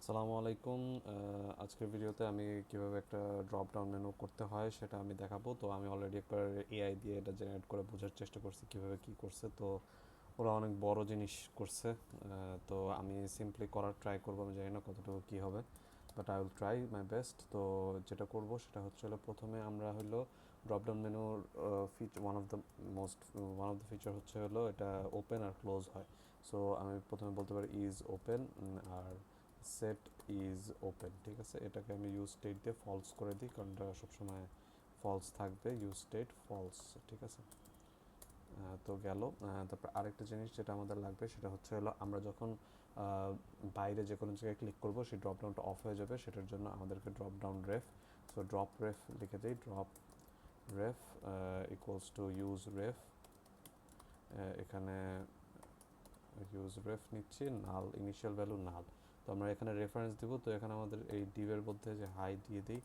আসসালামু আলাইকুম। আজকের ভিডিওতে আমি কিভাবে একটা ড্রপ ডাউন মেনু করতে হয় সেটা আমি দেখাবো। তো আমি অলরেডি একবার এআই দিয়ে এটা জেনারেট করে বোঝার চেষ্টা করছি কিভাবে কি করছে। তো ওরা অনেক বড় জিনিস করছে। তো আমি সিম্পলি করার ট্রাই করবো, আমি জানি না কতটুকু কী হবে, but I will try my best. তো যেটা করব সেটা হচ্ছে হলো, প্রথমে আমরা হলো ড্রপ ডাউন মেনুর feature, one of the feature হচ্ছে হলো এটা ওপেন আর ক্লোজ হয়। সো আমি প্রথমে বলতে পারি ইজ ওপেন, আর সেট ইজ ওপেন। ঠিক আছে, এটাকে আমি ইউজ স্টেট দিয়ে ফলস করে দিই, কারণ এটা সবসময় ফলস থাকবে, ইউজ স্টেট ফলস। ঠিক আছে, তো গেল। তারপর আরেকটা জিনিস যেটা আমাদের লাগবে সেটা হচ্ছে হলো, আমরা যখন বাইরে যে কোনো জায়গায় ক্লিক করবো সেই ড্রপ ডাউনটা অফ হয়ে যাবে, সেটার জন্য আমাদেরকে drop down ref, so drop ref লিখে দিই, drop ref equals to use ref. এখানে ইউজ রেফ নিচ্ছি, নাল, ইনিশিয়াল ভ্যালু নাল। তো আমরা এখানে রেফারেন্স দিব, তো এখানে আমাদের এই ডিভের মধ্যে যে হাই দিয়ে দিই,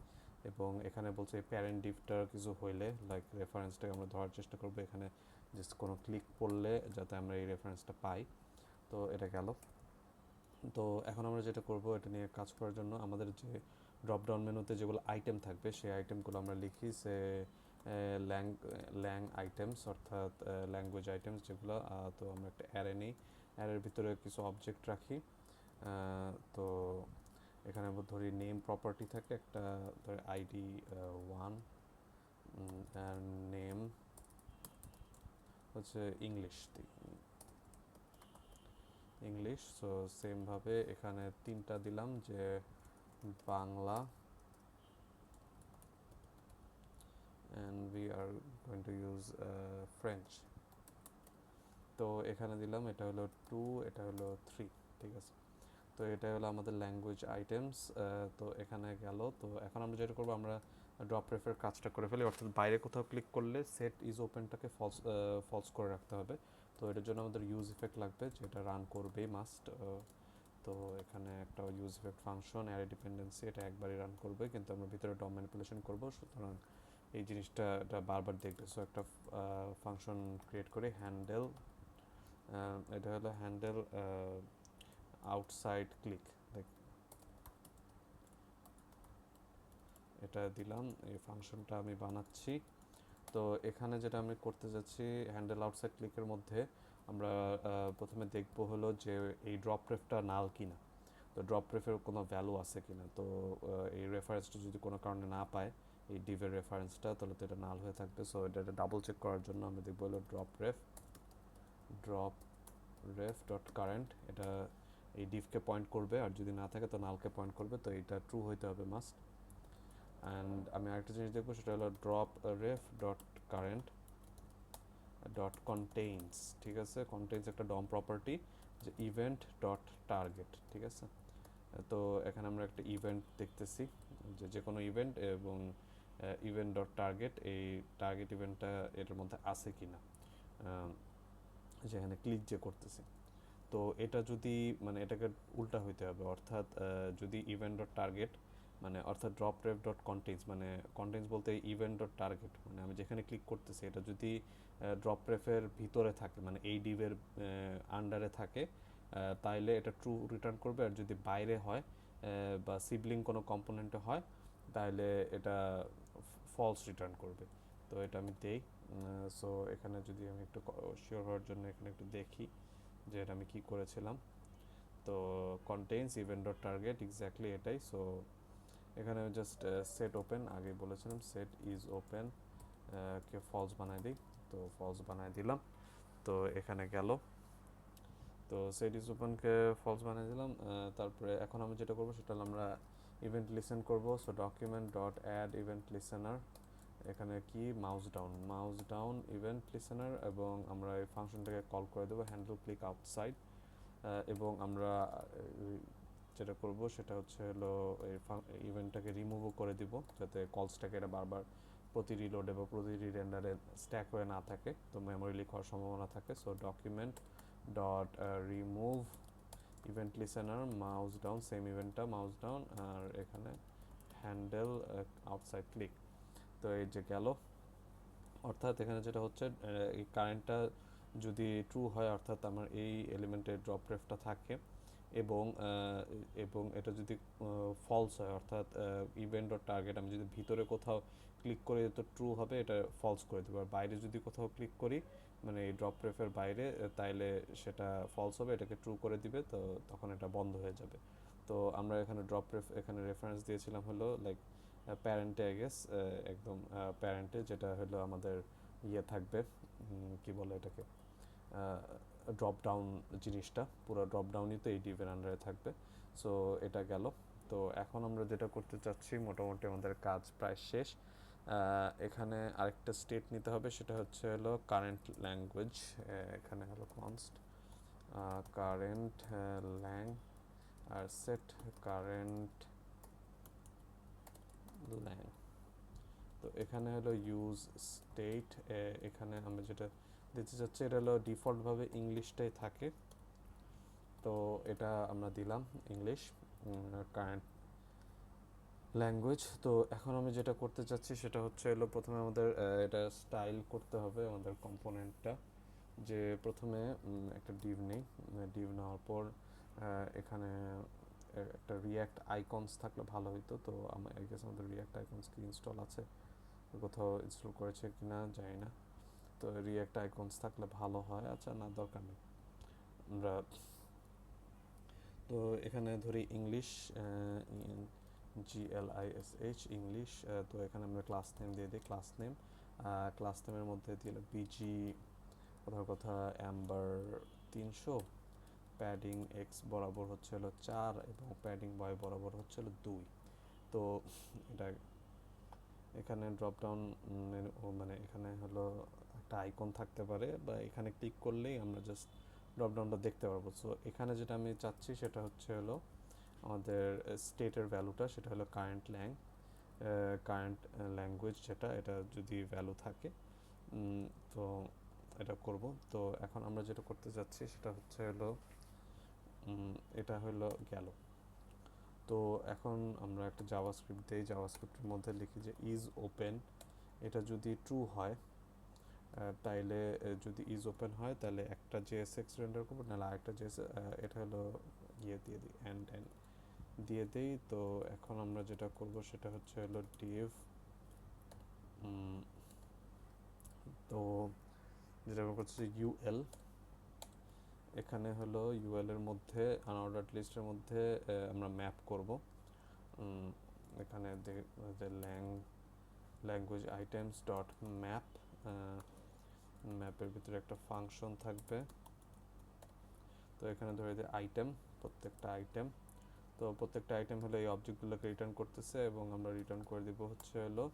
এবং এখানে বলছে প্যারেন্ট ডিভটার কিছু হইলে লাইক রেফারেন্সটাকে আমরা ধরার চেষ্টা করবো, এখানে জাস্ট কোনো ক্লিক করলে যাতে আমরা এই রেফারেন্সটা পাই। তো এটা গেল। তো এখন আমরা যেটা করব, এটা নিয়ে কাজ করার জন্য আমাদের যে ড্রপ ডাউন মেনুতে যেগুলো আইটেম থাকবে সেই আইটেমগুলো আমরা লিখি সে ল্যাং ল্যাং আইটেমস, অর্থাৎ ল্যাঙ্গুয়েজ আইটেমস যেগুলো। তো আমরা একটা অ্যারে নিই, অ্যারের ভিতরে কিছু অবজেক্ট রাখি। তো এখানে ধরি নেম প্রপার্টি থাকে একটা, ধরে আইডি 1, নেম হচ্ছে ইংলিশ দিই, ইংলিশ। সো সেমভাবে এখানে তিনটা দিলাম, যে Bangla, and we are going to use French. তো এখানে দিলাম, এটা হলো 2, এটা হলো 3। ঠিক আছে, তো এটা হলো আমাদের ল্যাঙ্গুয়েজ আইটেমস। তো এখানে গেল। তো এখন আমরা যেটা করবো, আমরা ড্রপ রেফের কাজটা করে ফেলি, অর্থাৎ বাইরে কোথাও ক্লিক করলে সেট ইজ ওপেনটাকে ফলস করে রাখতে হবে। তো এটার জন্য আমাদের ইউজ ইফেক্ট লাগবে, যেটা রান করবেই মাস্ট। তো এখানে একটা use effect function array dependency, এটা একবারই রান করবে, কিন্তু আমরা ভিতরে ডম ম্যানিপুলেশন করবো, সুতরাং এই জিনিসটা এটা বারবার দেখবে। সো একটা ফাংশন ক্রিয়েট করে হ্যান্ডেল, এটা হলো হ্যান্ডেল আউটসাইড ক্লিক, এটা দিলাম, এই ফাংশনটা আমি বানাচ্ছি। তো এখানে যেটা আমি করতে যাচ্ছি, হ্যান্ডেল আউটসাইড ক্লিকের মধ্যে আমরা প্রথমে দেখব হলো যে এই ড্রপ রেফটা নাল কিনা, তো ড্রপ রেফের কোনো ভ্যালু আছে কিনা। তো এই রেফারেন্সটা যদি কোনো কারণে না পায়, এই ডিভের রেফারেন্সটা, তাহলে তো এটা নাল হয়ে থাকবে। সো এটা ডাবল চেক করার জন্য আমরা দেখবো হলো ড্রপ রেফ ডট কারেন্ট, এটা এই ডিভকে পয়েন্ট করবে, আর যদি না থাকে তো নালকে পয়েন্ট করবে। তো এটা ট্রু হইতে হবে মাস্ট। অ্যান্ড আমি আরেকটা জিনিস দেখবো, সেটা হলো drop ref dot current dot contains. ঠিক আছে, কন্টেইনস একটা ডম প্রপার্টি, যে ইভেন্ট ডট টার্গেট। ঠিক আছে, তো এখানে আমরা একটা ইভেন্ট দেখতেছি, যে যে কোনো ইভেন্ট, এবং ইভেন্ট ডট টার্গেট, এই টার্গেট ইভেন্টটা এটার মধ্যে আছে কি না, যেখানে ক্লিক যে করতেছি। তো এটা যদি, মানে এটাকে উল্টা হইতে হবে, অর্থাৎ যদি ইভেন্ট ডট টার্গেট, মানে অর্থাৎ ড্রপ রেফ ডট কন্টেন্টস, মানে কন্টেন্টস বলতে ইভেন্ট ডট টার্গেট, মানে আমি যেখানে ক্লিক করতেছি এটা যদি ড্রপ রেফের ভিতরে থাকে, মানে এই ডিভের আন্ডারে থাকে, তাইলে এটা ট্রু রিটার্ন করবে। আর যদি বাইরে হয় বা সিবলিং কোনো কম্পোনেন্টে হয়, তাহলে এটা ফলস রিটার্ন করবে। তো এটা আমি দেই। সো এখানে যদি আমি একটু শিওর হওয়ার জন্য এখানে একটু দেখি যে এটা আমি কী করেছিলাম। তো contains event dot target, exactly এটাই। সো এখানে জাস্ট সেট ওপেন, আগে বলেছিলাম সেট ইজ ওপেন কে ফলস বানাই দিই, তো ফলস বানাই দিলাম। তো এখানে গেল। তো সেট ইজ ওপেনকে ফলস বানিয়ে দিলাম। তারপরে এখন আমি যেটা করবো সেটা হলো, আমরা ইভেন্ট লিসেন করবো। So document dot add event listener, এখানে কি মাউস ডাউন ইভেন্ট লিসেনার, এবং আমরা এই ফাংশনটাকে কল করে দেবো হ্যান্ডেল ক্লিক আউটসাইড। এবং আমরা যেটা করব সেটা হচ্ছে হলো এই ইভেন্টটাকে রিমুভও করে দিব, যাতে কলসটাকে এটা বারবার প্রতি রিলোডে বা প্রতি রিরেন্ডারে স্ট্যাক হয়ে না থাকে, তো মেমোরি লিক হওয়ার সম্ভাবনা থাকে। So document dot remove event listener mouse down, same ইভেন্টটা মাউস ডাউন, আর এখানে হ্যান্ডেল আউটসাইড ক্লিক। তো এই যে গেল। অর্থাৎ এখানে যেটা হচ্ছে, এই কারেন্টটা যদি ট্রু হয়, অর্থাৎ আমার এই এলিমেন্টের ড্রপ রেফটা থাকে, এবং এবং এটা যদি ফলস হয়, অর্থাৎ ইভেন্ট ডট টার্গেট আমি যদি ভিতরে কোথাও ক্লিক করে তো ট্রু হবে, এটা ফলস করে দেবো। আর বাইরে যদি কোথাও ক্লিক করি, মানে এই ড্রপ রেফের বাইরে, তাইলে সেটা ফলস হবে, এটাকে ট্রু করে দিবে, তো তখন এটা বন্ধ হয়ে যাবে। তো আমরা এখানে ড্রপ রেফ এখানে রেফারেন্স দিয়েছিলাম হলো লাইক প্যারেন্টে, আই গেস, একদম প্যারেন্টে, যেটা হলো আমাদের ইয়ে থাকবে, কি বলে এটাকে, ড্রপ ডাউন জিনিসটা, পুরো ড্রপ ডাউনই তো এই ডিভের আন্ডারে থাকবে। সো এটা গেল। তো এখন আমরা যেটা করতে চাচ্ছি, মোটামুটি আমাদের কাজ প্রায় শেষ। এখানে আরেকটা স্টেট নিতে হবে, সেটা হচ্ছে হলো কারেন্ট ল্যাঙ্গুয়েজ। এখানে হলো কনস্ট কারেন্ট ল্যাং আর সেট কারেন্ট ল্যাং। তো এখানে হলো ইউজ স্টেট, এখানে আমরা যেটা দিতে চাচ্ছি এটা হলো ডিফল্টভাবে ইংলিশটাই থাকে, তো এটা আমরা দিলাম ইংলিশ কারেন্ট ল্যাঙ্গুয়েজ। তো এখন আমি যেটা করতে চাচ্ছি সেটা হচ্ছে হলো প্রথমে আমাদের এটা স্টাইল করতে হবে আমাদের কম্পোনেন্টটা, যে প্রথমে একটা ডিভ নেই, ডিভ নেওয়ার পর এখানে একটা রিয়্যাক্ট আইকনস থাকলে ভালো হতো। তো আমার আই গেস আমাদের রিয়্যাক্ট আইকনস কি ইনস্টল আছে, কোথাও ইনস্টল করেছে কি না জানি না। তো রিয়্যাক্ট আইকনস থাকলে ভালো হয়। আচ্ছা, না, দরকার নেই। আমরা তো এখানে ধরি ইংলিশ, GLISH ইংলিশ। তো এখানে আমরা ক্লাস নেম দিয়ে দিই, ক্লাস নেমের মধ্যে দিল বিজি, কথার কথা অ্যাম্বার 300, প্যাডিং এক্স বরাবর হচ্ছে হলো 4 এবং প্যাডিং ওয়াই বরাবর হচ্ছে হলো 2। তো এটা এখানে ড্রপ ডাউন মানে এখানে হলো একটা আইকন থাকতে পারে, বা এখানে ক্লিক করলেই আমরা জাস্ট ড্রপ ডাউনটা দেখতে পারবো। সো এখানে যেটা আমি চাচ্ছি সেটা হচ্ছে হলো আমাদের স্টেটের ভ্যালুটা, সেটা হলো কারেন্ট ল্যাঙ্গুয়েজ, যেটা এটা যদি ভ্যালু থাকে, তো এটা করব। তো এখন আমরা যেটা করতে যাচ্ছি সেটা হচ্ছে হলো এটা হলো গেল। তো এখন আমরা একটা জাভাস্ক্রিপ্ট দিই, জাভাস্ক্রিপ্টের মধ্যে লিখি যে ইজ ওপেন। এটা যদি ট্রু হয়, তাইলে যদি ইজ ওপেন হয় তাহলে একটা জেএসএক্স রেন্ডার করবো, নাহলে আরেকটা জেএস, এটা হলো ইয়ে দিয়ে দিই, অ্যান্ড দিয়ে দিই। তো এখন আমরা যেটা করব সেটা হচ্ছে হলো ডিভ, তো যেটা করছি ইউএল, এখানে হলো ইউএল এর মধ্যে আনঅর্ডার্ড লিস্টের মধ্যে আমরা ম্যাপ করব। এখানে যে ল্যাঙ্গুয়েজ আইটেমস ডট ম্যাপ, ম্যাপের ভিতরে একটা ফাংশন থাকবে। তো এখানে ধরে দিই আইটেম, প্রত্যেকটা আইটেম। তো প্রত্যেকটা আইটেম হলো এই অবজেক্টগুলোকে রিটার্ন করতেছে, এবং আমরা রিটার্ন করে দিব হচ্ছে হলো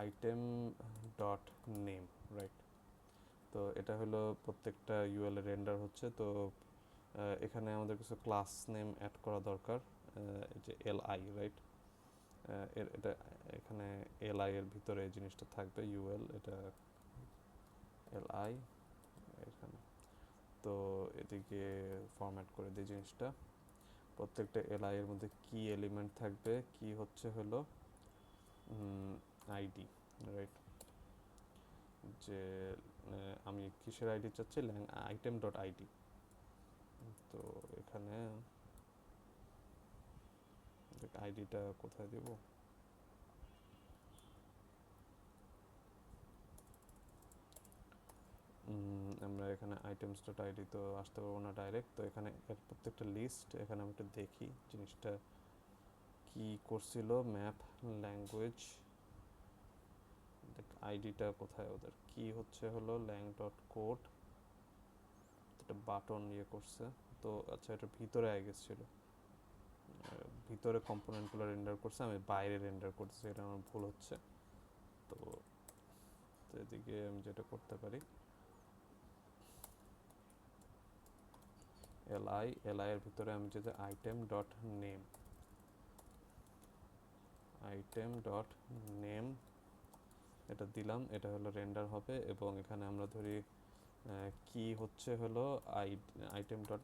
আইটেম ডট নেম, রাইট। তো এটা হলো প্রত্যেকটা ইউএল এর রেন্ডার হচ্ছে। তো এখানে আমাদের কিছু ক্লাস নেম অ্যাড করা দরকার, যে এলআই, রাইট। এটা এখানে এলআই এর ভিতরে এই জিনিসটা থাকবে, ইউএল, এটা এলআই এখানে। তো এদিকে ফরম্যাট করে দিই জিনিসটা। প্রত্যেকটা এলআই এর মধ্যে কি এলিমেন্ট থাকবে, কি হচ্ছে হলো আইডি, রাইট। যে আমি কিসের আইডি চাচ্ছি, আইটেম ডট আইডি। তো এখানে আইডিটা কোথায় দেব, আমরা এখানে আইটেমস ডট আইডি তো আসতে পারবো না ডাইরেক্ট। তো এখানে প্রত্যেকটা লিস্ট, এখানে আমি একটু দেখি জিনিসটা কি করছিল, ম্যাপ ল্যাঙ্গুয়েজ, আইডিটা কোথায় ওদের, কি হচ্ছে হলো ল্যাং ডট কোড, একটা বাটন ইয়ে করছে। তো আচ্ছা, এটা ভিতরে আই গেস ছিল, ভিতরে কম্পোনেন্টগুলো রেন্ডার করছে, আমি বাইরে রেন্ডার করতেছি, এটা আমার ভুল হচ্ছে। তো এদিকে আমি যেটা করতে পারি, এলআই এর ভিতরে আমি যদি আইটেম ডট নেম এটা দিলাম, এটা হলো রেন্ডার হবে। এবং এখানে আমরা ধরি কি হচ্ছে হলো আইটেম ডট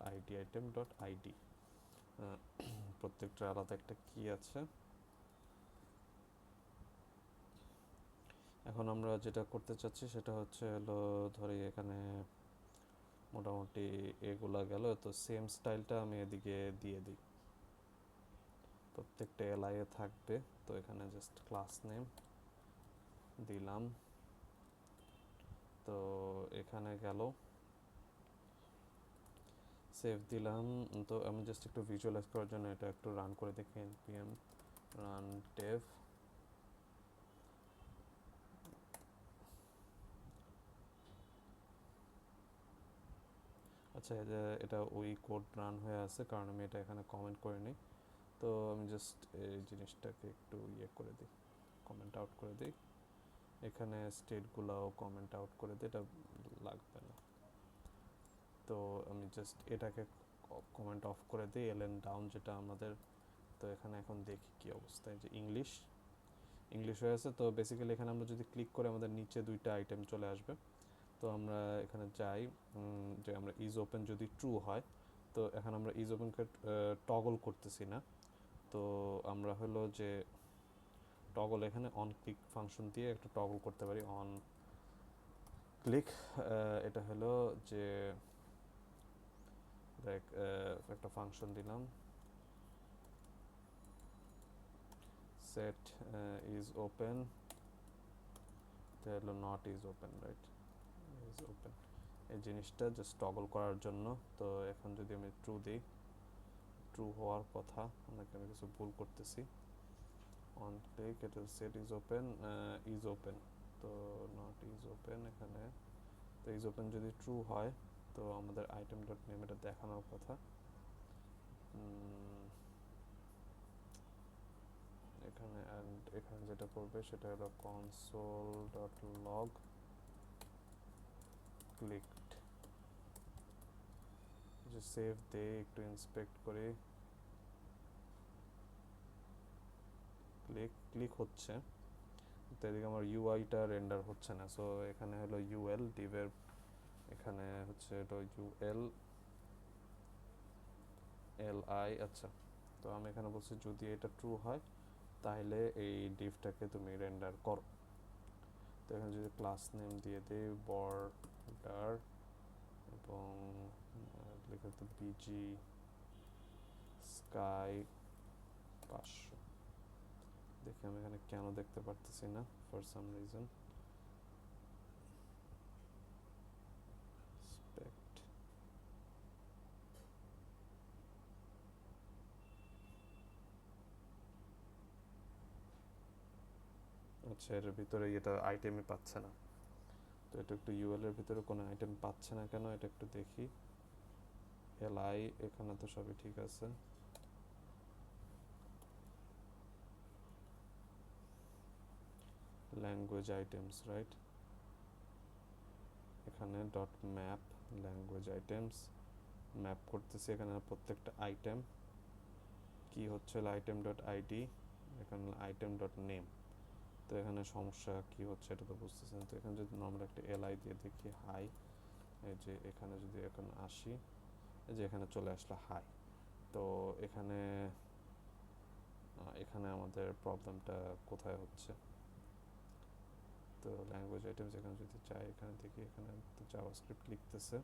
আইডি, প্রত্যেকটা আলাদা একটা কি আছে। এখন আমরা যেটা করতে চাচ্ছি সেটা হচ্ছে হলো ধরি এখানে মোটামুটি এগুলা গেল। তো সেম স্টাইলটা আমি এদিকে দিয়ে দিই, প্রত্যেকটা এলআই এ থাকবে। তো এখানে জাস্ট ক্লাস নেম দিলাম। তো এখানে গেল, সেভ দিলাম। তো আমি জাস্ট একটু ভিজুয়ালাইজ করার জন্য এটা একটু রান করে দেখি, npm run dev। আচ্ছা, এটা ওই কোড রান হয়ে আছে কারণ আমি এটা এখানে কমেন্ট করে নিই। তো আমি জাস্ট এই জিনিসটাকে একটু করে দিই, কমেন্ট আউট করে দিই। এখানে স্টেটগুলোও কমেন্ট আউট করে দিই, এটা লাগবে না। তো আমি জাস্ট এটাকে কমেন্ট অফ করে দিই, এলএন ডাউন যেটা আমাদের। তো এখানে এখন দেখি কি অবস্থায়, যে ইংলিশ হয়ে আছে। তো বেসিক্যালি এখানে আমরা যদি ক্লিক করে আমাদের নিচে দুইটা আইটেম চলে আসবে। তো আমরা এখানে যাই, যে আমরা ইজ ওপেন যদি ট্রু হয়, তো এখন আমরা ইজ ওপেনকে টগল করতেছি না। তো আমরা হলো যে টগল এখানে অন ক্লিক ফাংশন দিয়ে একটা টগল করতে পারি, অন ক্লিক। এটা হলো যে দেখ, একটা ফাংশন দিলাম, সেট ইজ ওপেন, এটা হলো not is open, right? Is open এই জিনিসটা জাস্ট টগল করার জন্য। তো এখন যদি আমি ট্রু দিই, ট্রু হওয়ার কথা, নাকি আমি কিছু ভুল করতেছি। অন ক্লিক, এটা সেট ইজ ওপেন, তো নট ইজ ওপেন এখানে। তো ইজ ওপেন যদি ট্রু হয়, তো আমাদের আইটেম ডট নেম এটা দেখানোর কথা। এখানে অ্যান্ড এখানে যেটা করবে সেটা হলো কনসোল ডট লগ ক্লিকড। যে সেভ দে, একটু ইন্সপেক্ট করে, ক্লিক হচ্ছে। তো এদিকে আমার ইউআইটা রেন্ডার হচ্ছে না। সো এখানে হলো ইউএল ডিভের, এখানে হচ্ছে এটা ইউএল এলআই। আচ্ছা, তো আমি এখানে বলছি যদি এটা ট্রু হয় তাহলে এই ডিভটাকে তুমি রেন্ডার করো। তো এখানে যদি ক্লাস নেম দিয়ে দিই বর্ডার এবং লিখে তো বিজি স্কাই 500। দেখি আমি এখানে কেন দেখতে পারতেছি না, ফর সাম রিজন। আচ্ছা, এর ভিতরে এটা আইটেমই পাচ্ছে না। তো এটা একটু ইউএল এর ভিতরে কোনো আইটেম পাচ্ছে না কেন, এটা একটু দেখি। এলআই এখানে তো সবই ঠিক আছে। Language items, right? এখানে dot map language items map করতেছি এখানে প্রত্যেকটা আইটেম। কি হচ্ছে আইটেম ডট আইডি, এখানে আইটেম ডট নেম। তো এখানে সমস্যা কি হচ্ছে এটা তো বুঝতেছেন। তো এখানে যদি নর্মাল একটা এলআই দিয়ে দেখি হাই, এই যে এখানে যদি এখন আসি, এই যে এখানে চলে আসলো হাই। তো এখানে এখানে আমাদের প্রবলেমটা কোথায় হচ্ছে। তো ল্যাঙ্গুয়েজ আইটেমস এখানে যদি চাই, এখানে দেখি, এখানে তো জাভাস্ক্রিপ্ট লিখতেছে,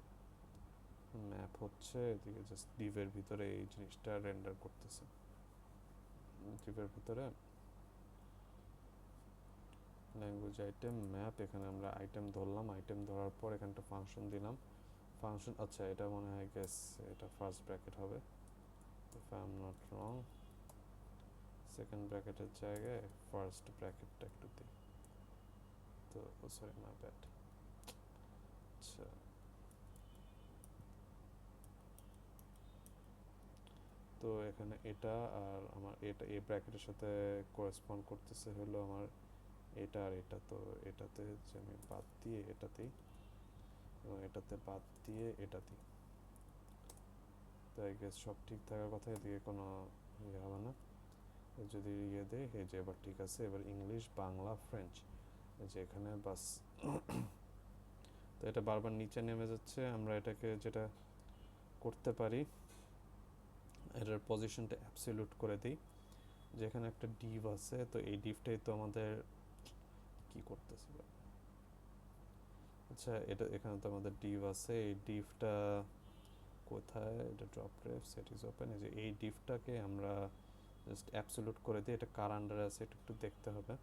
ম্যাপ হচ্ছে, এদিকে জাস্ট ডিভের ভিতরে এই জিনিসটা রেন্ডার করতেছে। ডিভের ভিতরে ল্যাঙ্গুয়েজ আইটেম ম্যাপ, এখানে আমরা আইটেম ধরলাম, আইটেম ধরার পর এখানে একটা ফাংশন দিলাম। ফাংশন, আচ্ছা এটা মনে হয় গেস এটা ফার্স্ট ব্র্যাকেট হবে, if I am not wrong. Second ব্র্যাকেটের জায়গায় ফার্স্ট ব্র্যাকেটটা একটু দিই। তো সরি, মাই ব্যাড। আচ্ছা, তো এখানে এটা আর আমার এটা এই ব্র্যাকেটের সাথে করেসপন্ড করতেছে হলো আমার এটা আর এটা। তো এটাতে যে আমি বাদ দিয়ে এটাতেই, এবং এটাতে বাদ দিয়ে এটাতেই। তো আই গেস সব ঠিক থাকার কথা, এদিকে কোনো ইয়ে হবে না। যদি ইয়ে দেয়, এই যে এবার ঠিক আছে। এবার ইংলিশ, বাংলা, ফ্রেঞ্চ, এই যে এখানে বাস। তো এটা বারবার নিচে নেমে যাচ্ছে। আমরা এটাকে যেটা করতে পারি, এটার পজিশনটা অ্যাবসলিউট করে দিই। যেখানে একটা ডিভ আছে, তো এই ডিভটাই তো আমাদের কি করতেছে, আচ্ছা, এটা এখানে তো আমাদের div আছে, এই divটা কোথায়? এটা drop ref set is open, এই যে এই divটাকে আমরা জাস্ট অ্যাবসলিউট করে দিই। এটা কার আন্ডারে আছে এটা একটু দেখতে হবে।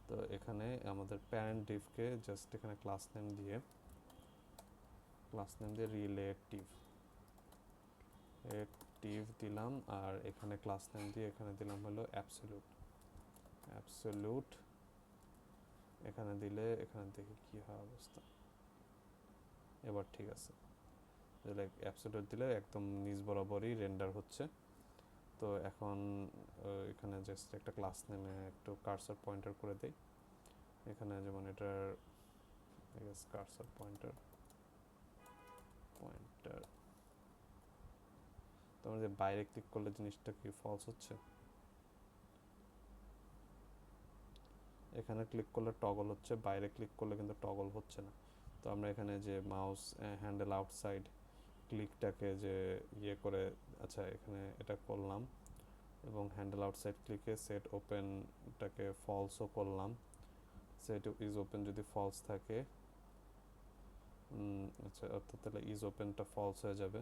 তো এখানে আমাদের প্যারেন্ট divকে জাস্ট এখানে ক্লাস নেম দিয়ে রিলেটিভ দিলাম, আর এখানে ক্লাস নেম দিয়ে এখানে দিলাম হলো অ্যাবসলিউট। এখানে দিলে এখানে দেখি কি হয় অবস্থা। এবার ঠিক আছে, লাইক অ্যাবসলিউট দিলে একদম নিচ বরাবরই রেন্ডার হচ্ছে। তো এখন এখানে জাস্ট একটা ক্লাস নেমে একটু কার্সর পয়েন্টার করে দেই। এখানে যেমন এটার কার্সর পয়েন্টার তোমার যে বাইরে ক্লিক করলে জিনিসটা কি ফলস হচ্ছে? এখানে ক্লিক করলে টগল হচ্ছে, বাইরে ক্লিক করলে কিন্তু টগল হচ্ছে না। তো আমরা এখানে যে মাউস হ্যান্ডেল আউটসাইড ক্লিকটাকে যে ইয়ে করে, আচ্ছা এখানে এটা করলাম, এবং হ্যান্ডেল আউটসাইড ক্লিকে সেট ওপেনটাকে ফলসও করলাম। সেট ইজ ওপেন যদি ফলস থাকে, আচ্ছা অর্থাৎ তাহলে ইজ ওপেনটা ফলস হয়ে যাবে,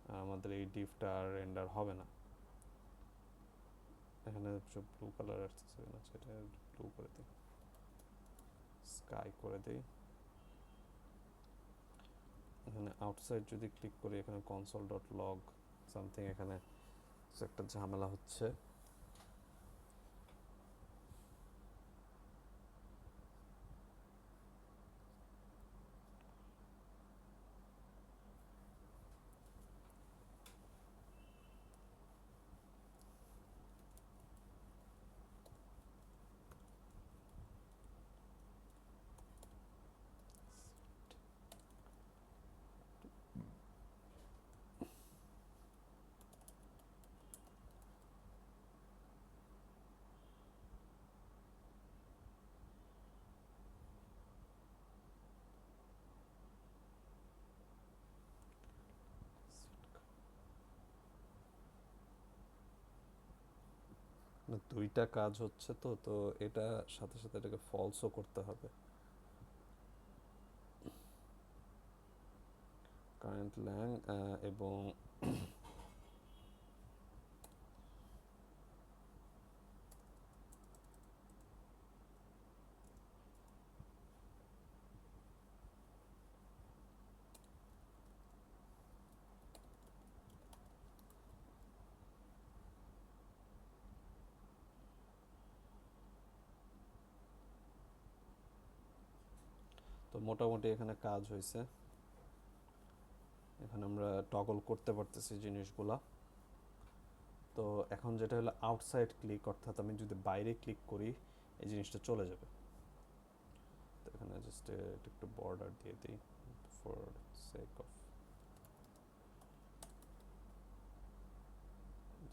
আর আমাদের এই ডিভটা আর রেন্ডার হবে না। এখানে ব্লু কালার আসতেছে না, সেটা ব্লু করে দিই, স্কাই করে দিই। এখানে আউটসাইড যদি ক্লিক করি, এখানে কনসোল ডট লগ সামথিং, এখানে একটা ঝামেলা হচ্ছে। দুইটা কাজ হচ্ছে, তো তো এটা সাথে সাথে এটাকে ফলসও করতে হবে। কারেন্ট ল্যাং এবং তো মোটামুটি এখানে কাজ হয়েছে। এখানে আমরা টগল করতে পারতেছি জিনিসগুলা। তো এখন যেটা হলো আউটসাইড ক্লিক, অর্থাৎ আমি যদি বাইরে ক্লিক করি এই জিনিসটা চলে যাবে। তো এখানে জাস্ট একটু বর্ডার দিয়ে দিই ফর সেক অফ,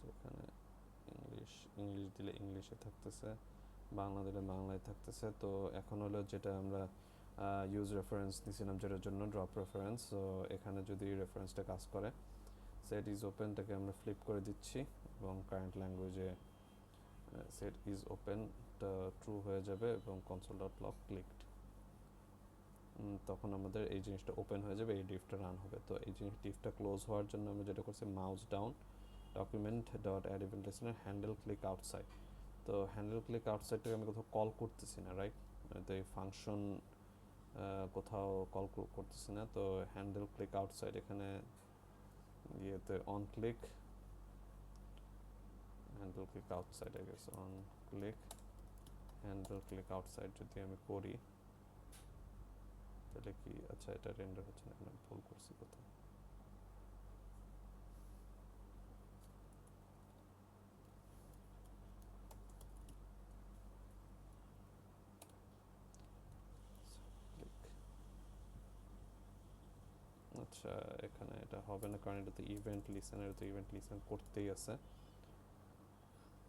যেখানে ইংলিশ দিলে ইংলিশে থাকতেছে, বাংলা দিলে বাংলায় থাকতেছে। তো এখন হলো যেটা আমরা ইউজ রেফারেন্স নিয়েছিলাম যেটার জন্য ড্রপ রেফারেন্স, তো এখানে যদি রেফারেন্সটা কাজ করে, সেট ইজ ওপেনটাকে আমরা ফ্লিপ করে দিচ্ছি, এবং কারেন্ট ল্যাঙ্গুয়েজে সেট ইজ ওপেনটা ট্রু হয়ে যাবে, এবং কনসোল ডট লগ ক্লিকড। তখন আমাদের এই জিনিসটা ওপেন হয়ে যাবে, এই ডিফটা রান হবে। তো এই জিনিস ডিফটা ক্লোজ হওয়ার জন্য আমরা যেটা করছি, mouse down, document dot add event listener, handle click outside. তো হ্যান্ডেল ক্লিক আউটসাইডটাকে আমি কোথাও কল করতেছি না, রাইট? তো এই ফাংশন কোথাও কল করতেছি না। তো হ্যান্ডেল ক্লিক আউটসাইড এখানে ইয়েতে on click, handle click outside I guess, on click handle click outside যদি আমি করি তাহলে কি, আচ্ছা এটা রেন্ডার হচ্ছে না, আমি ভুল করছি কোথাও। আচ্ছা এখানে এটা হবে না, কারণ এটা তো ইভেন্ট লিসেনার, তো ইভেন্ট লিসেন করতেই আছে।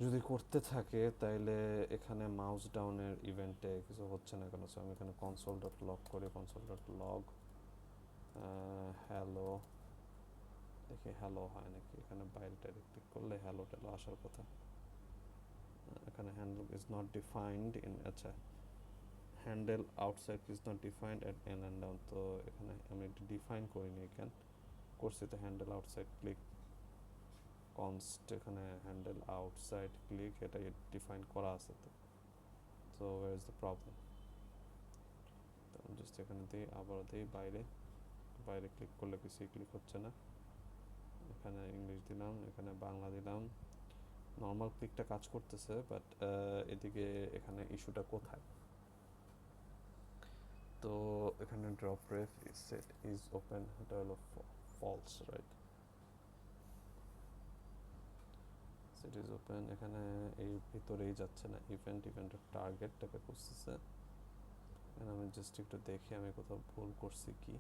যদি করতে থাকে তাইলে এখানে মাউস ডাউনের ইভেন্টে কিছু হচ্ছে না কেন? সো আমি এখানে কনসোল ডট লগ করি, কনসোল ডট লগ হ্যালো, দেখি হ্যালো হয় নাকি। এখানে বাইরে টাইরে ক্লিক করলে হ্যালো ট্যালো আসার কথা। এখানে handle is not defined in, আচ্ছা handle outside is not defined at an and down. তো এখানে আমি একটু ডিফাইন করিনি, এখানে করছি তো হ্যান্ডেল আউটসাইড ক্লিক কনস্ট, এখানে হ্যান্ডেল আউটসাইড ক্লিক এটা ডিফাইন করা আছে। তো so where is the problem? তো আমি জাস্ট এখানে দিই, আবার দিই বাইরে, বাইরে ক্লিক করলে কিছুই ক্লিক হচ্ছে না। এখানে ইংলিশ দিলাম, এখানে বাংলা দিলাম, নর্মাল ক্লিকটা কাজ করতেছে, বাট এদিকে এখানে ইস্যুটা কোথায়? তো এখানে drop ref set is open, এটা হলো false, right? Set is open, এখানে এই ভিতরেই যাচ্ছে না, ইভেন্টের টার্গেটটাকে খুঁজতেছে। আমি জাস্ট একটু দেখি আমি কোথাও ভুল করছি কি।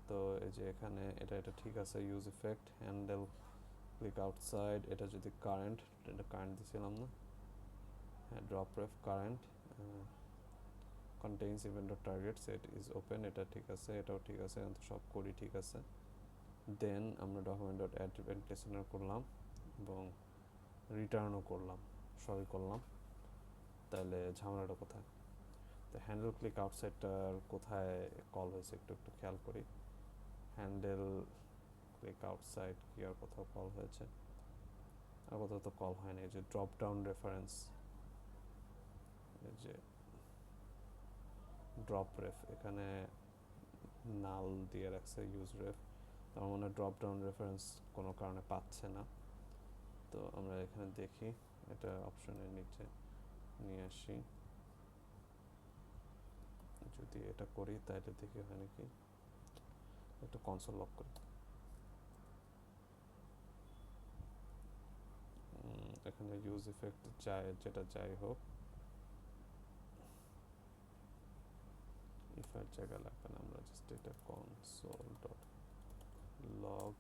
তো এই যে এখানে এটা ঠিক আছে, use effect handle click outside, এটা যদি কারেন্ট, এটা কারেন্ট দিছিলাম না? হ্যাঁ, drop ref current contains event dot target set is open, এটা ঠিক আছে, এটাও ঠিক আছে, এখন তো সব করি ঠিক আছে। দেন আমরা document dot add event listener করলাম এবং রিটার্নও করলাম, সবই করলাম। তাহলে ঝামেলাটা কোথায়? তো হ্যান্ডেল ক্লিক আউটসাইডটার কোথায় কল হয়েছে একটু একটু খেয়াল করি। হ্যান্ডেল ক্লিক আউটসাইড কি আর কোথাও কল হয়েছে? আর কোথাও তো কল হয়নি। এই যে ড্রপ ডাউন রেফারেন্স, এই যে ড্রপ রেফ, এখানে নাল দিয়ে রাখছে ইউজ রেফ, আমার মনে হয় ড্রপ ডাউন রেফারেন্স কোনো কারণে পাচ্ছে না। তো আমরা এখানে দেখি, এটা অপশনের নিচে নিয়ে আসি, যদি এটা করি তাহলে দেখি হয় নাকি। একটু কনসোল লক করি। এখানে ইউজ ইফেক্ট চাই, যেটা যাই হোক, ইফেক্ট জায়গা লাগবে না, আমরা জাস্ট এটা console dot log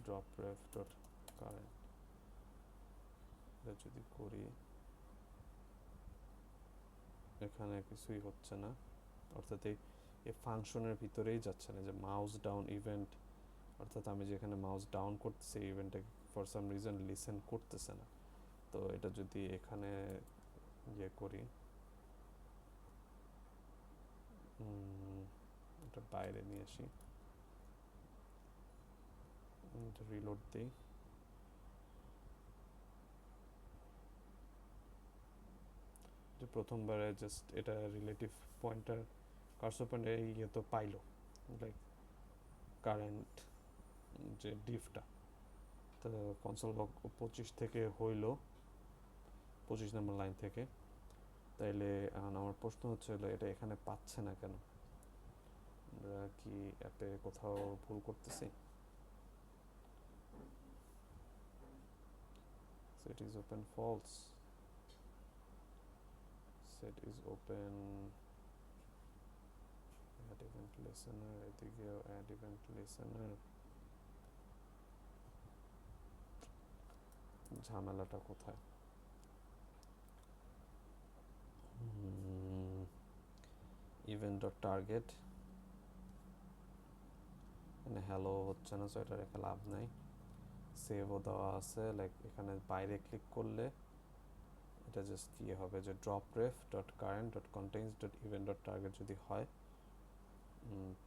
drop ref dot current এটা যদি করি, এখানে কিছুই হচ্ছে না, অর্থাৎ এই ফাংশনের ভিতরেই যাচ্ছে না। যে মাউস ডাউন ইভেন্ট, অর্থাৎ আমি যেখানে মাউস ডাউন করতেছি এই ইভেন্টটা ফর সাম রিজন লিসেন করতেছে না। তো এটা যদি এখানে ইয়ে করি, এটা বাইরে নিয়ে আসি, এটা রিলোড দিই, যে প্রথমবারে জাস্ট এটা রিলেটিভ পয়েন্টার কার্সর পয়েন্ট এই ইয়ে তো পাইলো, লাইক কারেন্ট যে ডিফটা। তো কনসোল লগ 25 থেকে হইলো, 25 নম্বর লাইন থেকে। তাইলে এখন আমার প্রশ্ন হচ্ছে হলো এটা এখানে পাচ্ছে না কেন? আমরা কি অ্যাপে কোথাও ভুল করতেছি? set is open false, set is open add event listener, এদিকেও add event listener, ঝামেলাটা কোথায়? event dot target, মানে হ্যালো হচ্ছে না, সো এটা রেখে লাভ নাই। সেভও দেওয়া আছে, লাইক এখানে বাইরে ক্লিক করলে এটা জাস্ট ইয়ে হবে যে drop ref dot current dot contains dot event dot target যদি হয়,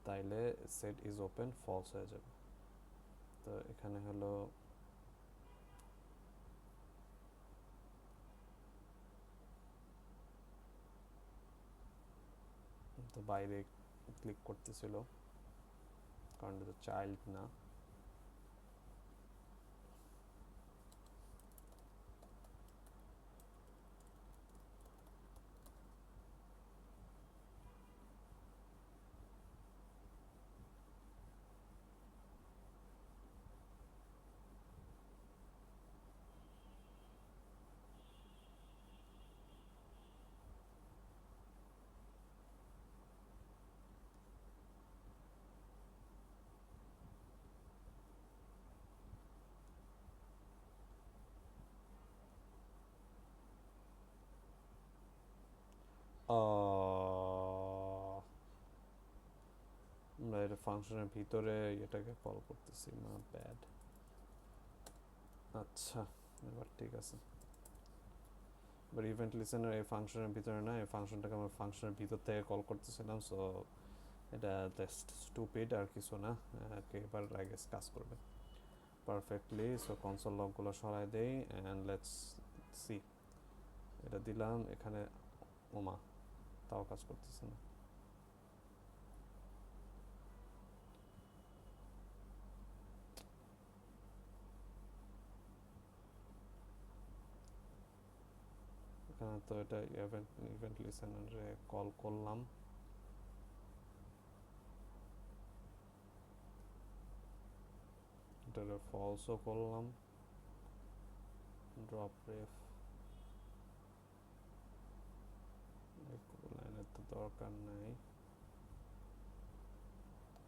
তাইলে সেট ইজ ওপেন ফলস হয়ে যাবে। তো এখানে হলো তো বাইরে ক্লিক করতেছিল, কারণ এটা চাইল্ড না। আমরা এটা ফাংশনের ভিতরে এটাকে কল করতেছি, না ব্যাড। আচ্ছা, এবার ঠিক আছে। বাট ইভেন্ট লিসেনার এই ফাংশনের ভিতরে না, এই ফাংশনটাকে আমরা ফাংশনের ভিতর থেকে কল করতেছিলাম, সো এটা জাস্ট স্টুপিড আর কিছু না। এবার আই গেস কাজ করবে পারফেক্টলি। সো কনসোল লকগুলো সরাই দেই অ্যান্ড লেটস সি। এটা দিলাম এখানে, ওমা তাও কাজ করতেছে না। এখানে তো এটা ইভেন্ট লিসেনারে কল করলাম, এটারে ফলসও করলাম, ড্রপ রেফ লাইনের তো দরকার নাই,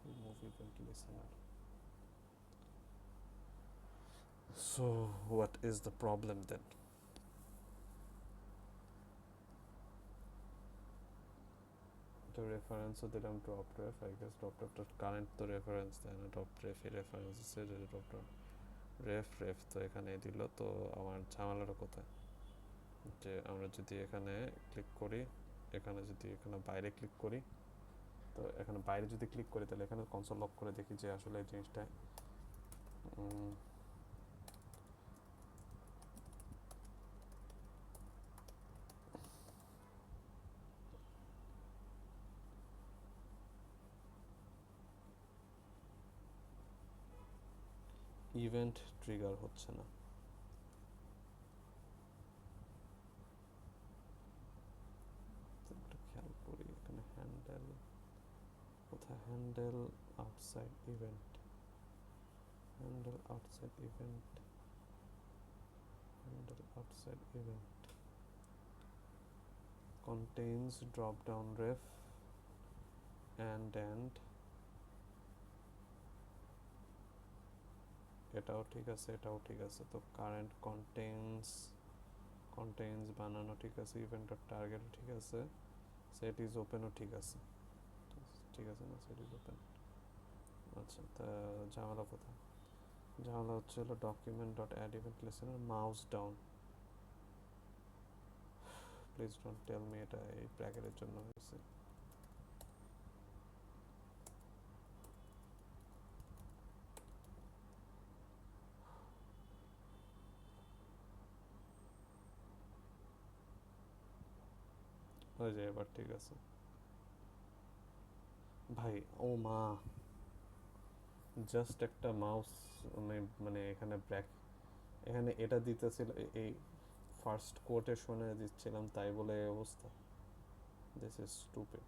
remove event listener. So what is the problem then? তো রেফারেন্সও দিলাম drop ref, I guess drop রেফটা কারেন্ট তো রেফারেন্স দেয় না, ড্রপ রেফে রেফারেন্স আছে, ড্রপ রেফ রেফ তো এখানে দিল। তো আমার ঝামেলাটা কোথায়, যে আমরা যদি এখানে ক্লিক করি, এখানে বাইরে ক্লিক করি, তো এখানে বাইরে যদি ক্লিক করি তাহলে এখানে কনসোল লক করে দেখি যে আসলে এই জিনিসটা ইভেন্ট ট্রিগার হচ্ছে না। একটু খেয়াল করি এখানে হ্যান্ডেল কোথায়, handle outside event, handle outside event, handle outside event contains drop down ref and এটাও ঠিক আছে, এটাও ঠিক আছে। তো কারেন্ট কন্টেইনস বানানো ঠিক আছে, ইভেন্টের টার্গেটও ঠিক আছে, সেট ইজ ওপেনও ঠিক আছে, ঠিক আছে না, সেট ইজ ওপেন। আচ্ছা, তা ঝামেলা কোথায়? ঝামেলা হচ্ছে হলো document dot add event listener mouse down. Please don't tell me এটা এই ব্র্যাকেটের জন্য হয়েছে। হয়ে যায় এবার, ঠিক আছে ভাই। ও মা, জাস্ট একটা মাউস, মানে এখানে এখানে এটা দিতেছিল, এই ফার্স্ট কোটেশনে দিচ্ছিলাম তাই বলে এই অবস্থা। This is stupid.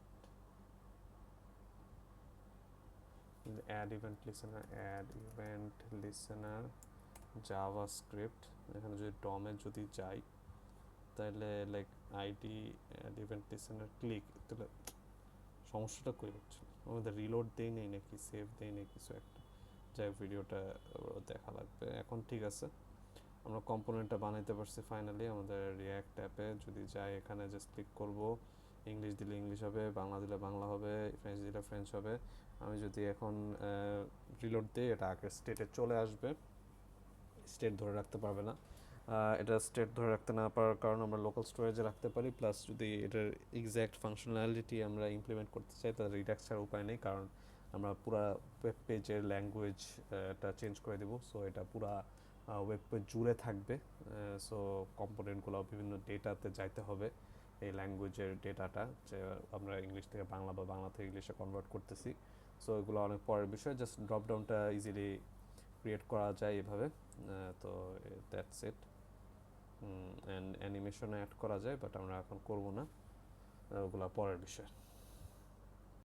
Add event listener JavaScript, এখানে যদি ডমে যদি যাই তাহলে like ID add event listener click, তাহলে সমস্যাটা কই হচ্ছে? আমাদের রিলোড দেই নেই নাকি সেভ দেই নেই কিছু একটা, যাই ভিডিওটা দেখা লাগবে। এখন ঠিক আছে, আমরা কম্পোনেন্টটা বানাইতে পারছি ফাইনালি আমাদের রিয়্যাক্ট অ্যাপে। যদি যাই এখানে জাস্ট ক্লিক করব, ইংলিশ দিলে ইংলিশ হবে, বাংলা দিলে বাংলা হবে, ফ্রেঞ্চ দিলে ফ্রেঞ্চ হবে। আমি যদি এখন রিলোড দিই এটা আগের স্টেটে চলে আসবে, স্টেট ধরে রাখতে পারবে না। এটা স্টেট ধরে রাখতে না পারার কারণ আমরা লোকাল স্টোরেজে রাখতে পারি, প্লাস যদি এটার এক্স্যাক্ট ফাংশনালিটি আমরা ইমপ্লিমেন্ট করতে চাই তাহলে রিডাক্স ছাড়া উপায় নেই, কারণ আমরা পুরা ওয়েব পেজের ল্যাঙ্গুয়েজটা চেঞ্জ করে দেবো। সো এটা পুরা ওয়েব পেজ জুড়ে থাকবে। সো কম্পোনেন্টগুলো বিভিন্ন ডেটাতে যাইতে হবে, এই ল্যাঙ্গুয়েজের ডেটাটা, যে আমরা ইংলিশ থেকে বাংলা বা বাংলা থেকে ইংলিশে কনভার্ট করতেছি। সো এগুলো অনেক পরের বিষয়, জাস্ট ড্রপডাউনটা ইজিলি ক্রিয়েট করা যায় এভাবে। তো দ্যাটস ইট। অ্যান্ড অ্যানিমেশনে অ্যাড করা যায়, বাট আমরা এখন করবো না, ওগুলো পরের বিষয়।